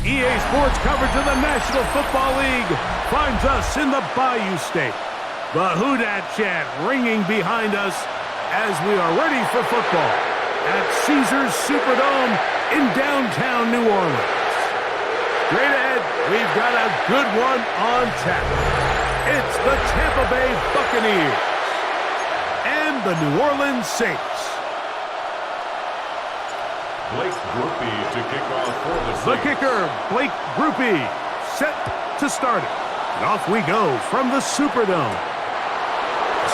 EA Sports coverage of the National Football League finds us in the Bayou State. The Who Dat chant ringing behind us as we are ready for football at Caesars Superdome in downtown New Orleans. Straight ahead, we've got a good one on tap. It's the Tampa Bay Buccaneers and the New Orleans Saints. Blake Groupie to kick off for the Saints. The kicker, Blake Groupie, set to start it. And off we go from the Superdome.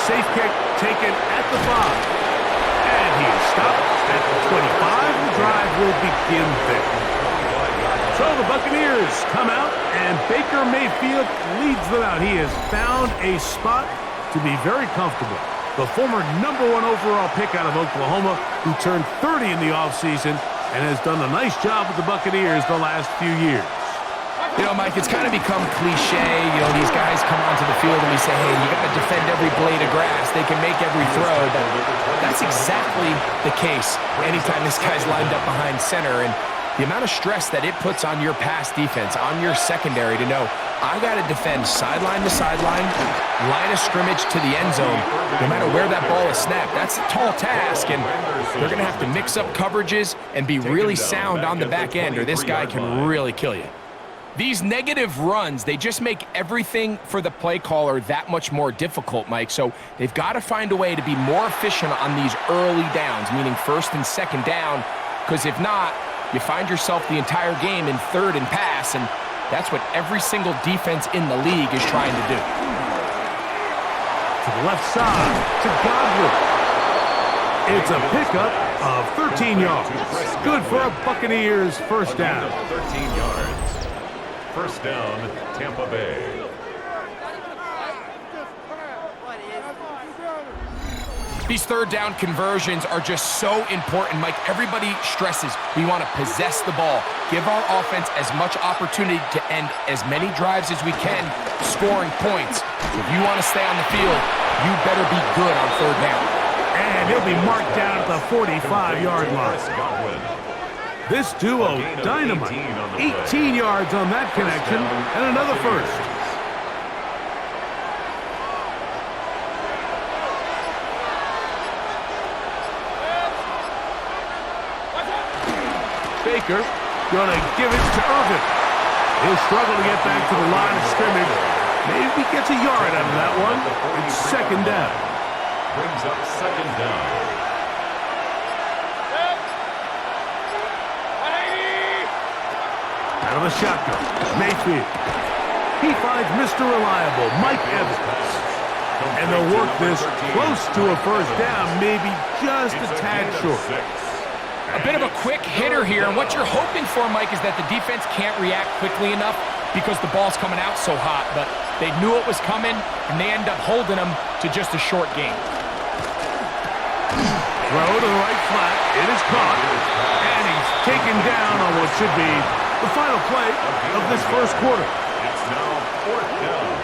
Safe kick taken at the 5. And he is stopped at the 25. The drive will begin there. So the Buccaneers come out, and Baker Mayfield leads them out. He has found a spot to be very comfortable. The former #1 overall pick out of Oklahoma, who turned 30 in the offseason and has done a nice job with the Buccaneers the last few years. You know, Mike, it's kind of become cliche. You know, these guys come onto the field and we say, hey, you got to defend every blade of grass. They can make every throw, but that's exactly the case anytime this guy's lined up behind center. And the amount of stress that it puts on your pass defense, on your secondary to know, I got to defend sideline to sideline, line of scrimmage to the end zone, no matter where that ball is snapped. That's a tall task, and they're going to have to mix up coverages and be really sound on the back end, or this guy can really kill you. These negative runs, they just make everything for the play caller that much more difficult, Mike. So they've got to find a way to be more efficient on these early downs, meaning first and second down, because if not, you find yourself the entire game in third and pass, and that's what every single defense in the league is trying to do. To the left side, to Godwin. It's a pickup of 13 yards. Good for a Buccaneers first down. 13 yards. First down, Tampa Bay. These third down conversions are just so important, Mike. Everybody stresses we want to possess the ball, give our offense as much opportunity to end as many drives as we can, scoring points. So if you want to stay on the field, you better be good on third down. And he'll be marked down at the 45-yard line. This duo, dynamite. 18 yards on that connection, and another first. Baker gonna give it to Irvin. He'll struggle to get back to the line of scrimmage. Maybe gets a yard out of that one. It's second down. Brings up second down. Out of the shotgun, Mayfield. He finds Mr. Reliable, Mike Evans. And they'll work this close to a first down, maybe just a tad short. A bit of a quick hitter here, and what you're hoping for, Mike, is that the defense can't react quickly enough because the ball's coming out so hot, but they knew it was coming, and they end up holding them to just a short game. Throw to the right flat. It is caught, and he's taken down on what should be the final play of this first quarter. It's now fourth down.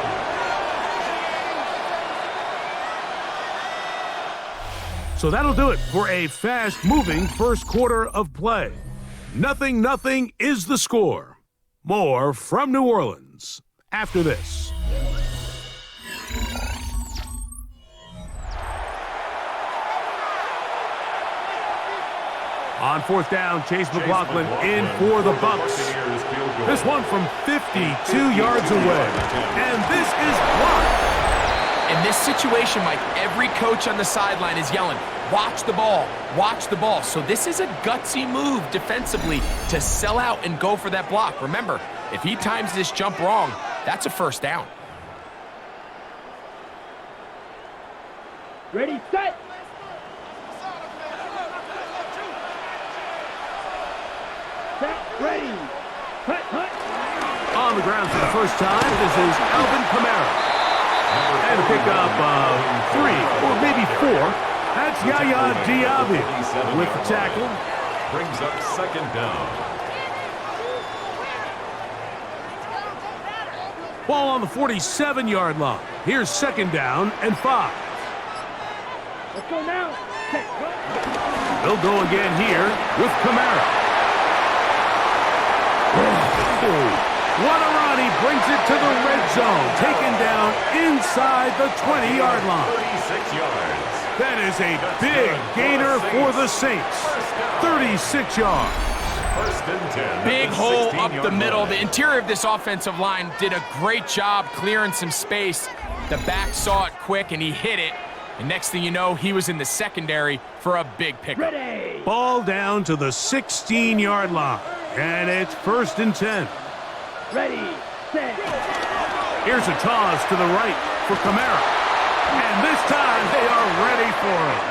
So that'll do it for a fast-moving first quarter of play. 0-0 is the score. More from New Orleans after this. On fourth down, Chase McLaughlin in for the Bucs. This one from 52 yards away. And this is blocked. In this situation, Mike, every coach on the sideline is yelling, watch the ball, watch the ball. So this is a gutsy move defensively to sell out and go for that block. Remember, if he times this jump wrong, that's a first down. Ready, set. Set, ready. Hut, hut. On the ground for the first time, this is Alvin Kamara. And a pickup of 3 or maybe 4. That's Yahya Diaby with the tackle. Brings up second down. Ball on the 47-yard line. Here's second down and 5. Let's go now. Check. They'll go again here with Kamara. What a run. He brings it to the red zone. Taken down inside the 20-yard line. 36 yards. That is a big gainer for the Saints. 36 yards. First and 10. Big hole up the middle. The interior of this offensive line did a great job clearing some space. The back saw it quick, and he hit it. And next thing you know, he was in the secondary for a big pickup. Ready. Ball down to the 16-yard line. And it's first and 10. Ready. Set. Here's a toss to the right for Kamara. And this time they are ready for it.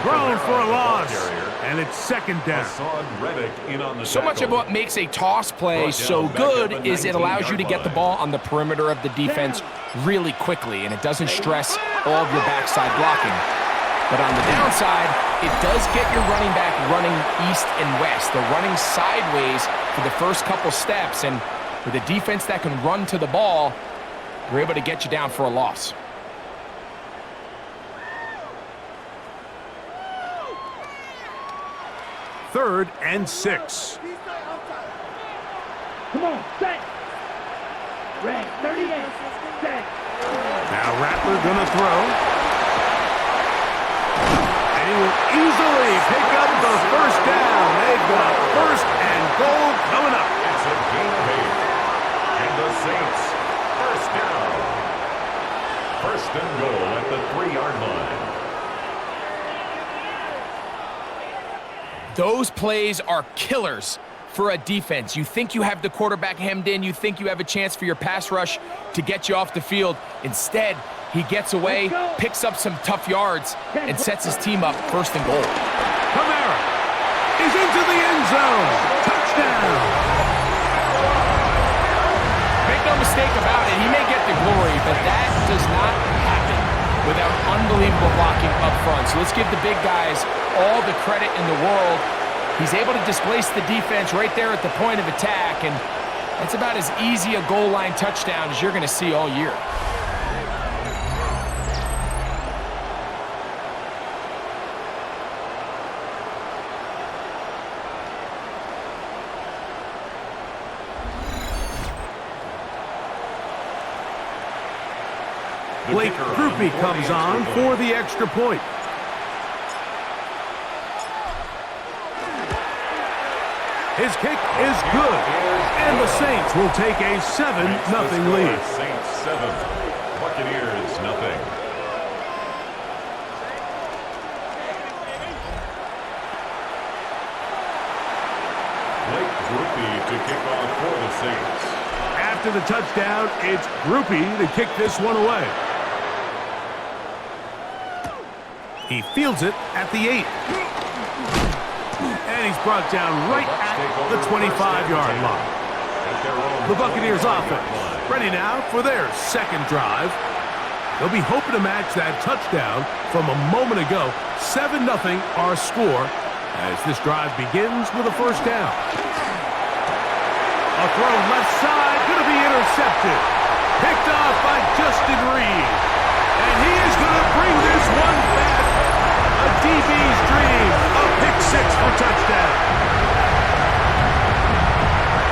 Thrown for a loss. And it's second down. So much of what makes a toss play so good is it allows you to get the ball on the perimeter of the defense really quickly, and it doesn't stress all of your backside blocking. But on the downside, it does get your running back running east and west. They're running sideways for the first couple steps, and with a defense that can run to the ball, they're able to get you down for a loss. Third and 6. Come on, set. Red, 38, set. Now Rattler gonna throw. And he will easily pick up the first down. They've got first and goal coming up. It's a gain of 8. And the Saints, first down. First and goal at the 3-yard line. Those plays are killers for a defense. You think you have the quarterback hemmed in. You think you have a chance for your pass rush to get you off the field. Instead, he gets away, picks up some tough yards, and sets his team up first and goal. Kamara is into the end zone. Touchdown. Make no mistake about it, he may get the glory, but that does not happen without unbelievable blocking up front. So let's give the big guys all the credit in the world. He's able to displace the defense right there at the point of attack, and that's about as easy a goal line touchdown as you're going to see all year. Blake Grupe comes on for the extra point. His kick is good, and the Saints will take a 7-0 lead. Saints 7, Buccaneers 0. Blake Grupe to kick off for the Saints. After the touchdown, it's Grupe to kick this one away. He fields it at the 8. And he's brought down right at the 25-yard line. The Buccaneers offense ready now for their second drive. They'll be hoping to match that touchdown from a moment ago. 7-0 our score as this drive begins with a first down. A throw left side, going to be intercepted. Picked off by Justin Reed. And he is going to bring this one back. A DB's dream. A pick 6 for touchdown.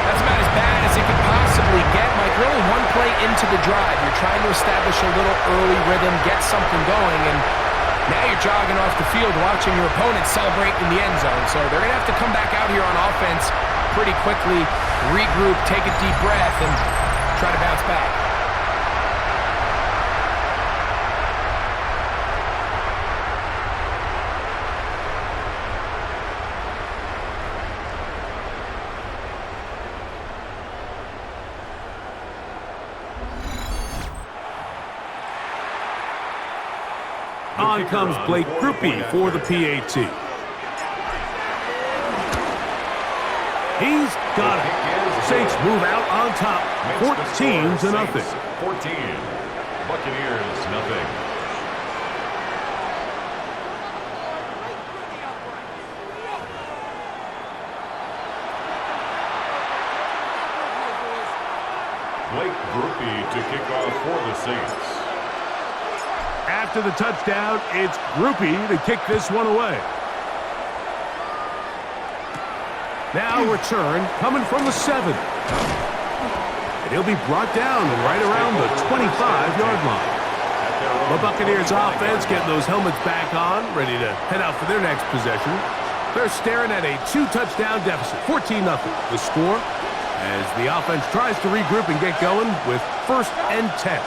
That's about as bad as it could possibly get, Mike. Really one play into the drive. You're trying to establish a little early rhythm, get something going, and now you're jogging off the field watching your opponent celebrate in the end zone. So they're going to have to come back out here on offense pretty quickly, regroup, take a deep breath, and try to bounce back. On comes Blake Grupe for the PAT. He's got it. Saints move out on top, 14-0. 14, Buccaneers 0. Blake Grupe to kick off for the Saints. After the touchdown, it's Grupe to kick this one away. Now return coming from the 7. and he'll be brought down right around the 25-yard line. The Buccaneers offense getting those helmets back on, ready to head out for their next possession. They're staring at a 2-touchdown deficit, 14-0. The score as the offense tries to regroup and get going with 1st and 10.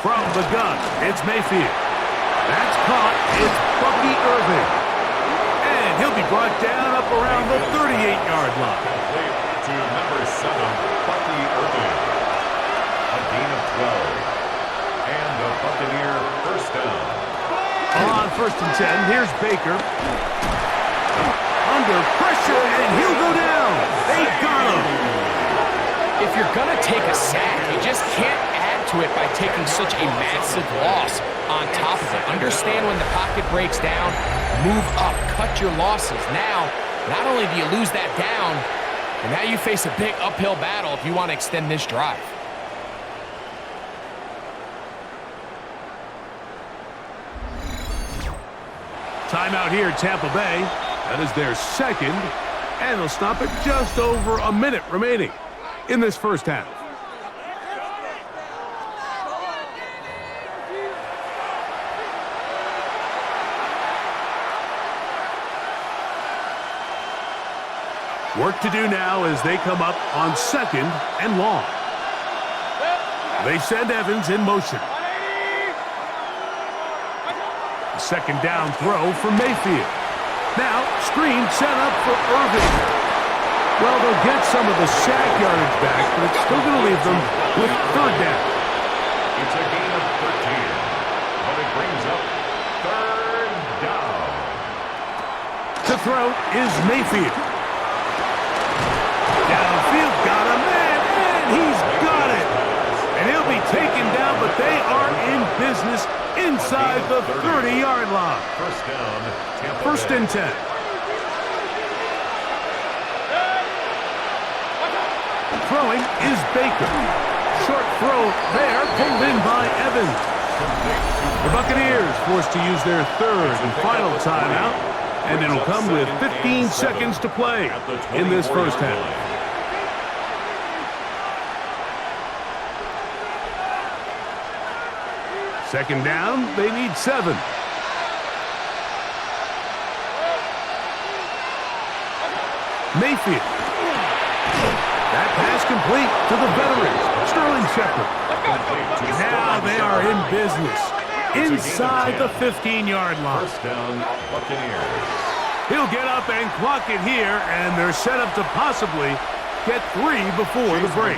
From the gun, it's Mayfield. That's caught. It's Bucky Irving. And he'll be brought down up around the 38-yard line. Complete to number 7, Bucky Irving. A gain of 12. And the Buccaneer first down. On 1st and 10, here's Baker. Under pressure, and he'll go down. They got him. If you're going to take a sack, you just can't add to it by taking such a massive loss on top of it. Understand when the pocket breaks down, move up, cut your losses. Now, not only do you lose that down, but now you face a big uphill battle if you want to extend this drive. Timeout here, Tampa Bay. That is their second, and they'll stop it just over a minute remaining in this first half. Work to do now as they come up on 2nd and long. They send Evans in motion. Second down throw for Mayfield. Now, screen set up for Irving. Well, they'll get some of the sack yardage back, but it's still going to leave them with 3rd down. It's a gain of 13, but it brings up 3rd down. To throw is Mayfield. Downfield, got him, and he's got it. And he'll be taken down, but they are in business inside the 30-yard line. First down, Tampa 1st Bay. and 10. Throwing is Baker. Short throw there, pulled in by Evans. The Buccaneers forced to use their 3rd and final timeout, and it'll come with 15 seconds to play in this first half. Second down, they need 7. Mayfield. That pass complete to the veteran, Sterling Shepard. Now they are in business inside the 15-yard line. First down, Buccaneers. He'll get up and clock it here, and they're set up to possibly get 3 before the break.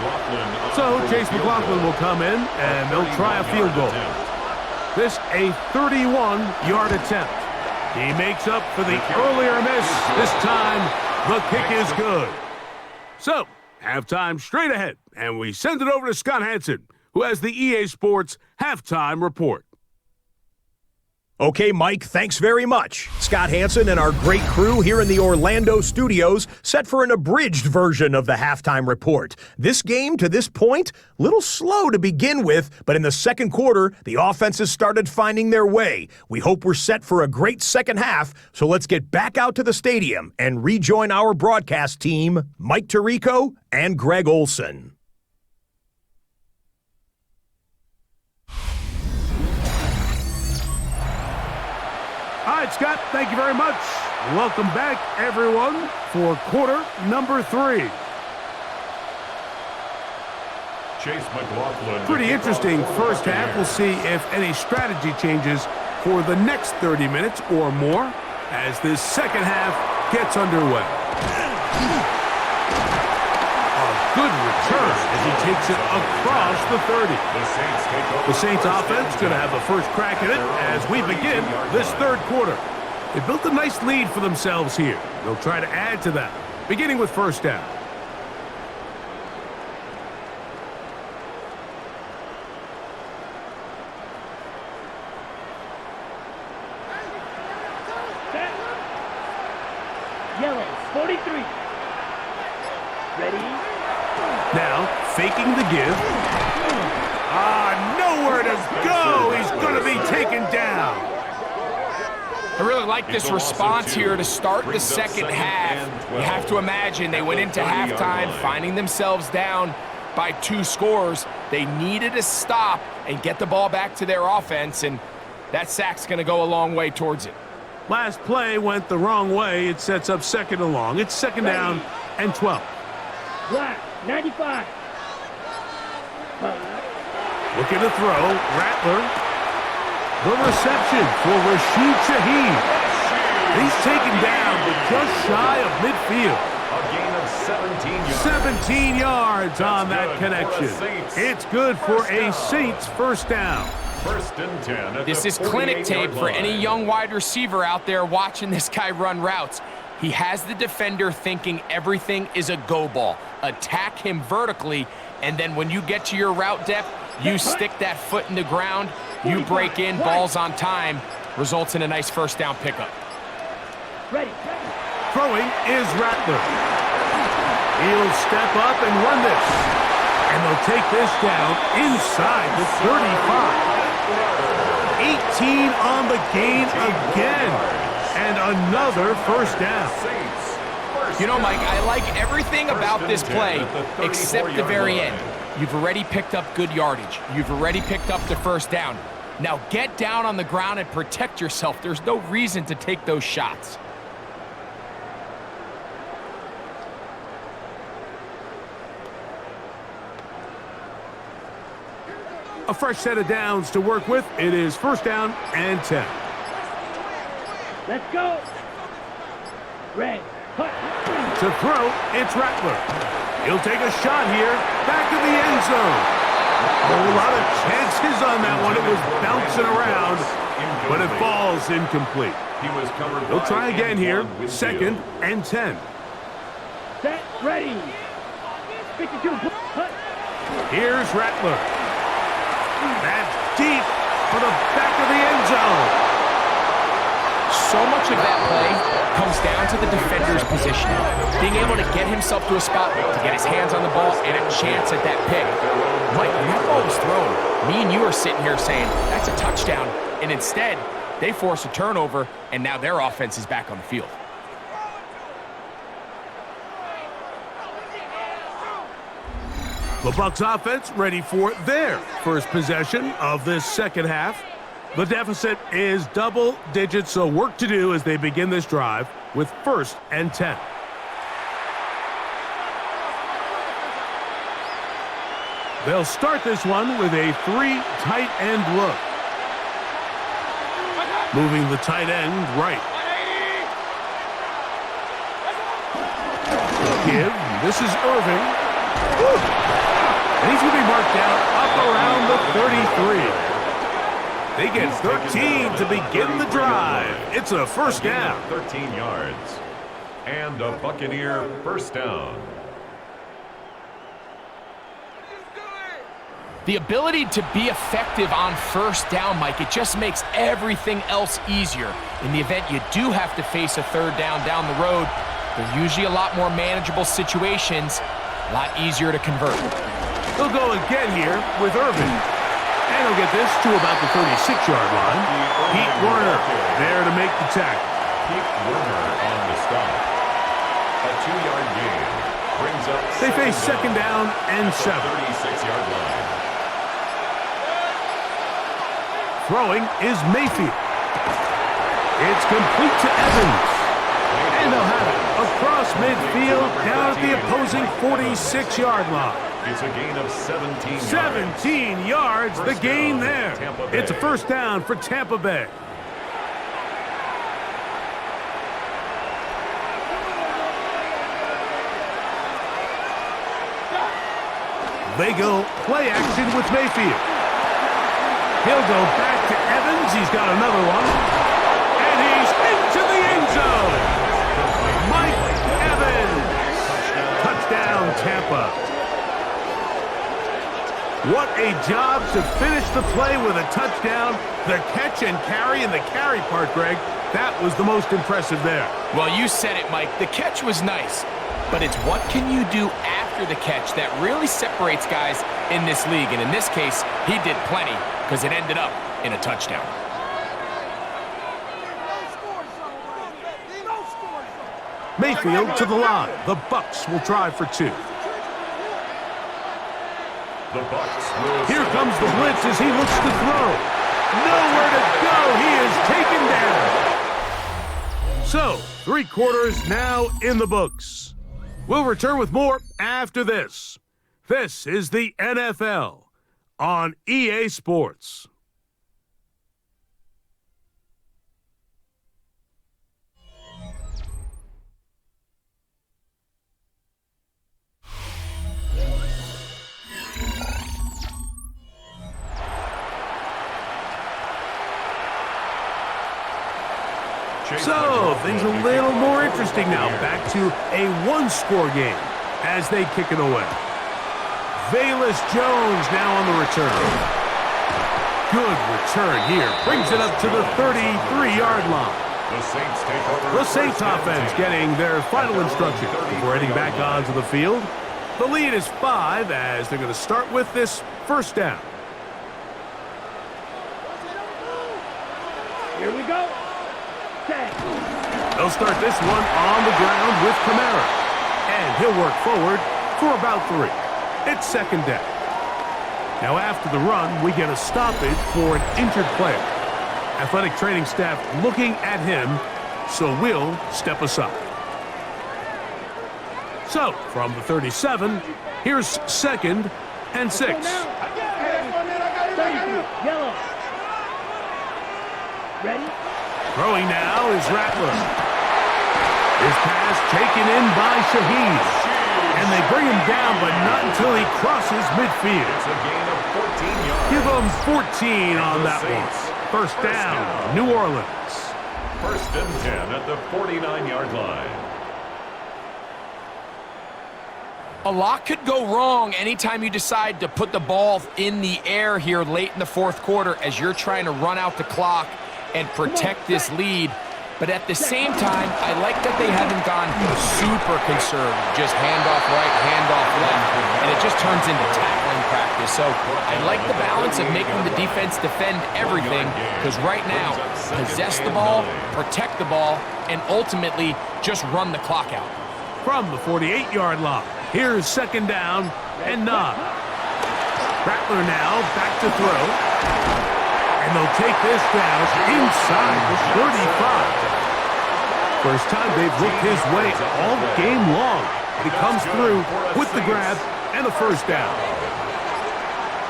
So Chase McLaughlin will come in, and they'll try a field goal. This a 31-yard attempt. He makes up for the earlier miss. This time, the kick is good. So, halftime straight ahead, and we send it over to Scott Hanson, who has the EA Sports Halftime Report. Okay, Mike, thanks very much. Scott Hanson and our great crew here in the Orlando studios set for an abridged version of the halftime report. This game, to this point, a little slow to begin with, but in the second quarter, the offenses started finding their way. We hope we're set for a great second half, so let's get back out to the stadium and rejoin our broadcast team, Mike Tirico and Greg Olson. All right, Scott, thank you very much. Welcome back, everyone, for quarter number 3. Chase McLaughlin. Pretty interesting first half. We'll see if any strategy changes for the next 30 minutes or more as this second half gets underway. A good return as he takes it across the 30. The Saints offense going to have the first crack at it as we begin this third quarter. They built a nice lead for themselves here. They'll try to add to that, beginning with first down. Yellow, 43. Ready? Now, faking the give. Nowhere to go. He's going to be taken down. I really like this response here to start the second half. You have to imagine they went into halftime finding themselves down by 2 scores. They needed to stop and get the ball back to their offense, and that sack's going to go a long way towards it. Last play went the wrong way. It sets up second and long. It's second down and 12. Black, 95. Looking to throw. Rattler. The reception for Rashid Shaheed. He's taken down, but just shy of midfield. A gain of 17 yards. 17 yards on that connection. It's good for a Saints first down. First and 10 at This the is clinic tape 48-yard for any line. young wide receiver out there watching this guy run routes. He has the defender thinking everything is a go ball. Attack him vertically, and then when you get to your route depth, you stick that foot in the ground, you break in, balls on time, results in a nice first down pickup. Ready. Throwing is Rattler. He'll step up and run this. And they'll take this down inside the 35. 18 on the gain again. And another first down. You know, Mike, I like everything about this play except the very end. You've already picked up good yardage. You've already picked up the first down. Now get down on the ground and protect yourself. There's no reason to take those shots. A fresh set of downs to work with. It is first down and 10. Let's go. Red. Cut. To throw, it's Rattler. He'll take a shot here. Back of the end zone. A lot of chances on that one. It was bouncing around, but it falls incomplete. He was covered. He'll try again here. Antoine Winfield. Second and 10. Set. Ready. 52. Cut. Here's Rattler. That's deep for the back of the end zone. So much of that play comes down to the defender's positioning. Being able to get himself to a spot, to get his hands on the ball, and a chance at that pick. Mike, when that ball was thrown, me and you are sitting here saying, that's a touchdown. And instead, they force a turnover, and now their offense is back on the field. The Bucs offense ready for their first possession of this second half. The deficit is double digits, so work to do as they begin this drive with first and 10. They'll start this one with a 3 tight end look. Moving the tight end right. Give. This is Irving. Woo. And he's going to be marked down up around the 33. They get 13 to begin the drive. It's a first down. 13 yards. And a Buccaneer first down. The ability to be effective on first down, Mike, it just makes everything else easier. In the event you do have to face a third down the road, they're usually a lot more manageable situations, a lot easier to convert. They'll go again here with Irving. And he'll get this to about the 36-yard line. Pete Werner there to make the tackle. Pete Werner on the stop. A 2-yard gain brings up. They face second down and 7. 36-yard line. Throwing is Mayfield. It's complete to Evans. And they'll have it across midfield down at the opposing 46-yard line. It's a gain of 17 yards. 17 yards, the gain there. It's a first down for Tampa Bay. They go play action with Mayfield. He'll go back to Evans. He's got another one. And he's into the end zone. Mike Evans. Touchdown, Tampa. What a job to finish the play with a touchdown. The catch and carry, and the carry part, Greg, that was the most impressive there. Well, you said it, Mike. The catch was nice, but it's what can you do after the catch that really separates guys in this league. And in this case, he did plenty because it ended up in a touchdown. backfield to the line. The Bucs will try for 2. The Bucs will Here comes the blitz as he looks to throw. Nowhere to go. He is taken down. So, 3 quarters now in the books. We'll return with more after this. This is the NFL on EA Sports. So, things a little more interesting now. Back to a 1-score game as they kick it away. Velus Jones now on the return. Good return here. Brings it up to the 33-yard line. The Saints offense getting their final instruction before heading back onto the field. The lead is 5 as they're going to start with this first down. Here we go. They'll start this one on the ground with Kamara. And he'll work forward for about 3. It's second down. Now after the run, we get a stoppage for an injured player. Athletic training staff looking at him, so we'll step aside. So, from the 37, here's 2nd and 6. Yellow. Ready? Throwing now is Rattler. His pass taken in by Shaheed. And they bring him down, but not until he crosses midfield. It's a gain of 14 yards. Give them 14 on that one. First down, New Orleans. 1st and 10 at the 49-yard line. A lot could go wrong anytime you decide to put the ball in the air here late in the 4th quarter as you're trying to run out the clock and protect this lead. But at the same time, I like that they haven't gone super conservative. Just handoff right, handoff left, and it just turns into tackling practice. So I like the balance of making the defense defend everything, because right now, possess the ball, protect the ball, and ultimately just run the clock out. From the 48-yard line, here's 2nd down and 9. Rattler now back to throw. And they'll take this down inside the 35. First time they've looked his way all game long. He comes through with the grab and a first down.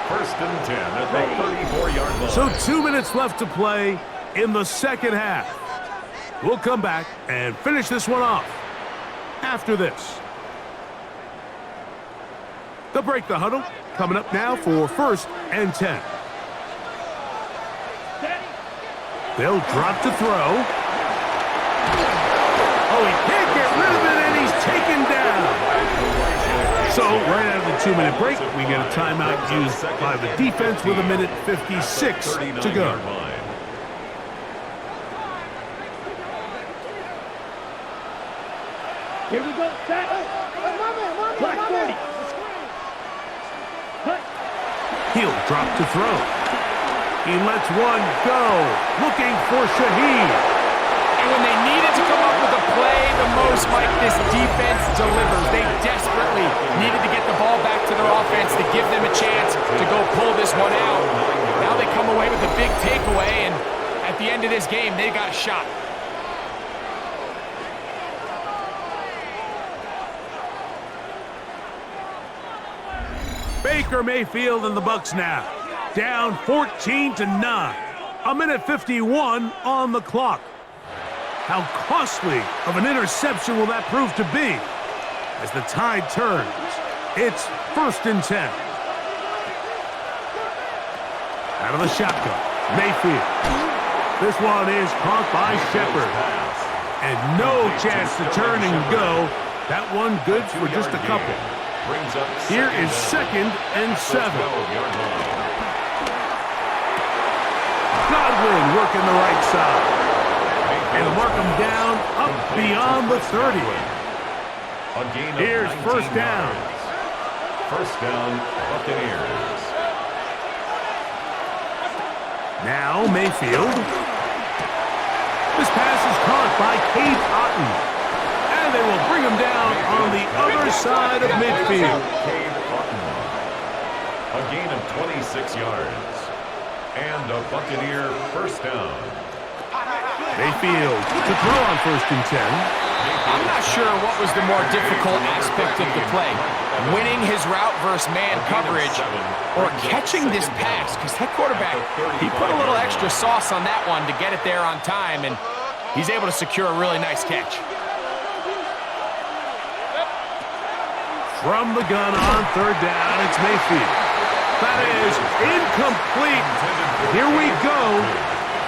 1st and 10 at the 34-yard line. So 2 minutes left to play in the second half. We'll come back and finish this one off after this. They'll break the huddle. Coming up now for 1st and 10. They'll drop to throw. Oh, he can't get rid of it, and he's taken down. So, right out of the 2-minute break, we get a timeout used by the defense with 1:56 to go. Here we go. Set. Black 40. Cut. He'll drop to throw. He lets one go, looking for Shaheed. And when they needed to come up with a play the most, Mike, this defense delivers. They desperately needed to get the ball back to their offense to give them a chance to go pull this one out. Now they come away with a big takeaway, and at the end of this game, they got a shot. Baker Mayfield and the Bucs now. Down 14-9. 1:51 on the clock. How costly of an interception will that prove to be? As the tide turns, it's 1st and 10. Out of the shotgun, Mayfield. This one is caught by Shepard. And no chance to turn and go. That one good for just a couple. Here is 2nd and 7. Godwin working the right side. And mark him down up beyond the 30. Here's 1st down. 1st down, Buccaneers. Now Mayfield. This pass is caught by Cade Otton. And And they will bring him down on the other side of midfield. A gain of 26 yards. And a Buccaneer first down. Mayfield to throw on 1st and 10. I'm not sure what was the more difficult aspect of the play. Winning his route versus man coverage or catching this pass. Because that quarterback, he put a little extra sauce on that one to get it there on time. And he's able to secure a really nice catch. From the gun on 3rd down, it's Mayfield. That is incomplete. Here we go.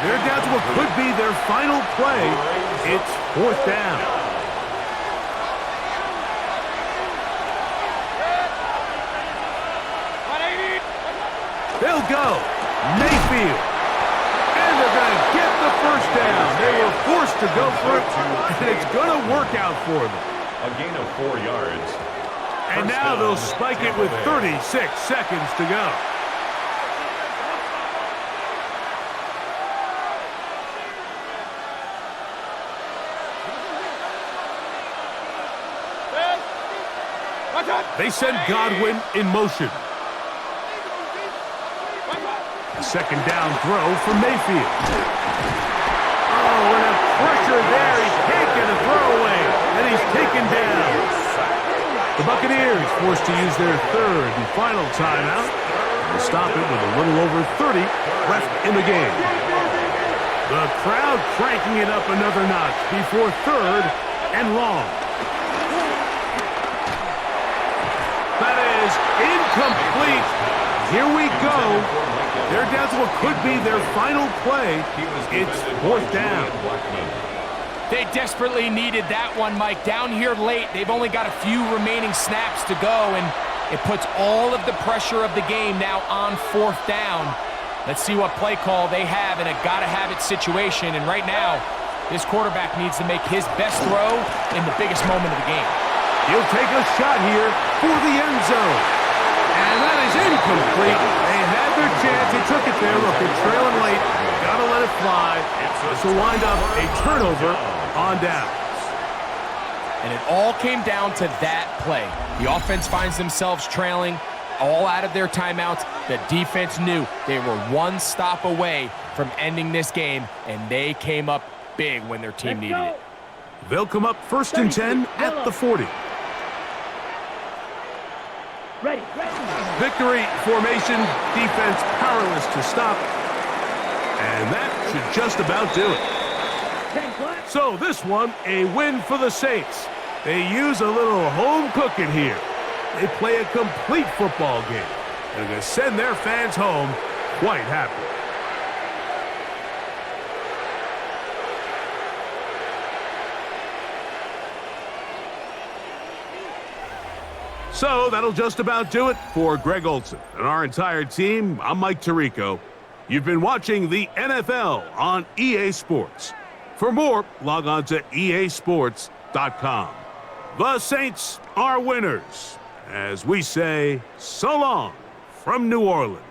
They're down to what could be their final play. It's 4th down. They'll go. Mayfield. And they're going to get the first down. They were forced to go for it, and it's going to work out for them. A gain of 4 yards. And now they'll spike it with 36 seconds to go. They send Godwin in motion. A 2nd down throw for Mayfield. Oh, and a pressure there. He can't get a throwaway, and he's taken down. The Buccaneers forced to use their 3rd and final timeout. They'll stop it with a little over 30 left in the game. The crowd cranking it up another notch before 3rd and long. That is incomplete. Here we go. They're down to what could be their final play. It's 4th down. They desperately needed that one, Mike. Down here late, they've only got a few remaining snaps to go, and it puts all of the pressure of the game now on 4th down. Let's see what play call they have in a gotta-have-it situation, and right now, this quarterback needs to make his best throw in the biggest moment of the game. He'll take a shot here for the end zone. And that is incomplete. They had their chance. They took it there. Look, they're trailing late. Gotta let it fly. This will wind up a turnover on downs. And it all came down to that play. The offense finds themselves trailing, all out of their timeouts. The defense knew they were one stop away from ending this game, and they came up big when their team needed it. They'll come up 1st and 10 at the 40. Ready. Victory formation, defense powerless to stop. And that should just about do it. So this one, a win for the Saints. They use a little home cooking here. They play a complete football game. And they send their fans home quite happy. So that'll just about do it for Greg Olson and our entire team. I'm Mike Tirico. You've been watching the NFL on EA Sports. For more, log on to easports.com. The Saints are winners, as we say so long from New Orleans.